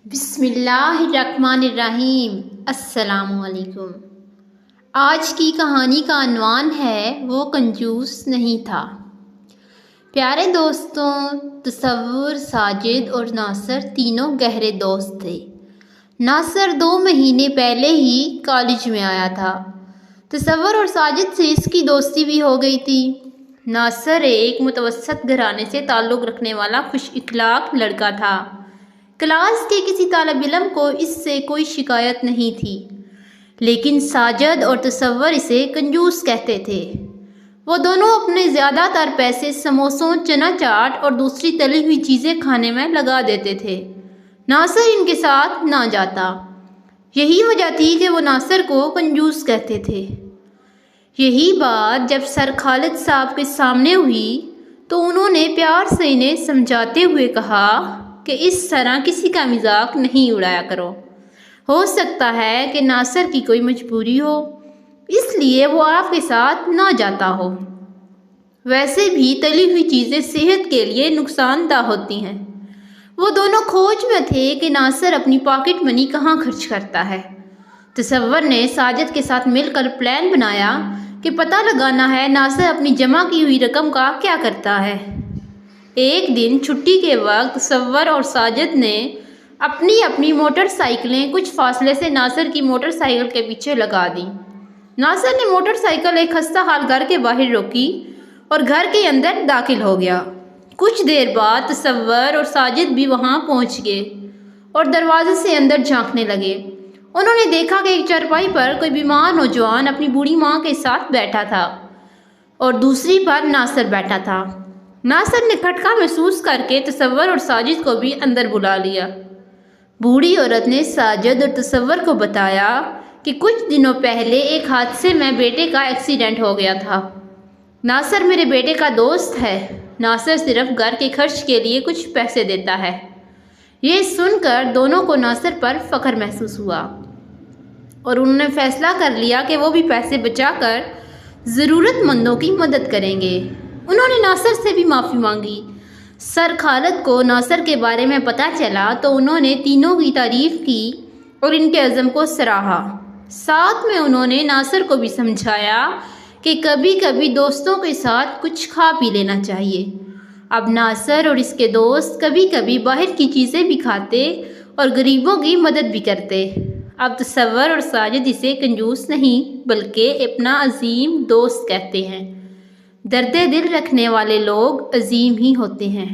بسم اللہ الرحمن الرحیم۔ السلام علیکم۔ آج کی کہانی کا عنوان ہے وہ کنجوس نہیں تھا۔ پیارے دوستوں، تصور، ساجد اور ناصر تینوں گہرے دوست تھے۔ ناصر 2 مہینے پہلے ہی کالج میں آیا تھا۔ تصور اور ساجد سے اس کی دوستی بھی ہو گئی تھی۔ ناصر ایک متوسط گھرانے سے تعلق رکھنے والا خوش اخلاق لڑکا تھا۔ کلاس کے کسی طالب علم کو اس سے کوئی شکایت نہیں تھی، لیکن ساجد اور تصور اسے کنجوس کہتے تھے۔ وہ دونوں اپنے زیادہ تر پیسے سموسوں، چنا چاٹ اور دوسری تلی ہوئی چیزیں کھانے میں لگا دیتے تھے۔ ناصر ان کے ساتھ نہ جاتا۔ یہی وجہ تھی کہ وہ ناصر کو کنجوس کہتے تھے۔ یہی بات جب سر خالد صاحب کے سامنے ہوئی تو انہوں نے پیار سے انہیں سمجھاتے ہوئے کہا کہ اس طرح کسی کا مذاق نہیں اڑایا کرو۔ ہو سکتا ہے کہ ناصر کی کوئی مجبوری ہو، اس لیے وہ آپ کے ساتھ نہ جاتا ہو۔ ویسے بھی تلی ہوئی چیزیں صحت کے لیے نقصان دہ ہوتی ہیں۔ وہ دونوں کھوج میں تھے کہ ناصر اپنی پاکٹ منی کہاں خرچ کرتا ہے۔ تصور نے ساجد کے ساتھ مل کر پلان بنایا کہ پتہ لگانا ہے ناصر اپنی جمع کی ہوئی رقم کا کیا کرتا ہے۔ ایک دن چھٹی کے وقت تصور اور ساجد نے اپنی موٹر سائیکلیں کچھ فاصلے سے ناصر کی موٹر سائیکل کے پیچھے لگا دیں۔ ناصر نے موٹر سائیکل ایک خستہ حال گھر کے باہر روکی اور گھر کے اندر داخل ہو گیا۔ کچھ دیر بعد تصور اور ساجد بھی وہاں پہنچ گئے اور دروازے سے اندر جھانکنے لگے۔ انہوں نے دیکھا کہ ایک چارپائی پر کوئی بیمار نوجوان اپنی بوڑھی ماں کے ساتھ بیٹھا تھا اور دوسری پر ناصر بیٹھا تھا۔ ناصر نے کھٹکا محسوس کر کے تصور اور ساجد کو بھی اندر بلا لیا۔ بوڑھی عورت نے ساجد اور تصور کو بتایا کہ کچھ دنوں پہلے ایک حادثے میں بیٹے کا ایکسیڈنٹ ہو گیا تھا۔ ناصر میرے بیٹے کا دوست ہے۔ ناصر صرف گھر کے خرچ کے لیے کچھ پیسے دیتا ہے۔ یہ سن کر دونوں کو ناصر پر فخر محسوس ہوا اور انہوں نے فیصلہ کر لیا کہ وہ بھی پیسے بچا کر ضرورت مندوں کی مدد کریں گے۔ انہوں نے ناصر سے بھی معافی مانگی۔ سر خالد کو ناصر کے بارے میں پتہ چلا تو انہوں نے تینوں کی تعریف کی اور ان کے عزم کو سراہا۔ ساتھ میں انہوں نے ناصر کو بھی سمجھایا کہ کبھی کبھی دوستوں کے ساتھ کچھ کھا پی لینا چاہیے۔ اب ناصر اور اس کے دوست کبھی کبھی باہر کی چیزیں بھی کھاتے اور غریبوں کی مدد بھی کرتے۔ اب تصور اور ساجد اسے کنجوس نہیں بلکہ اپنا عظیم دوست کہتے ہیں۔ درد دل رکھنے والے لوگ عظیم ہی ہوتے ہیں۔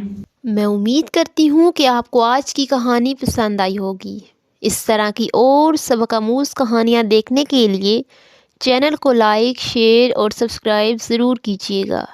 میں امید کرتی ہوں کہ آپ کو آج کی کہانی پسند آئی ہوگی۔ اس طرح کی اور سبق آموز کہانیاں دیکھنے کے لیے چینل کو لائک، شیئر اور سبسکرائب ضرور کیجیے گا۔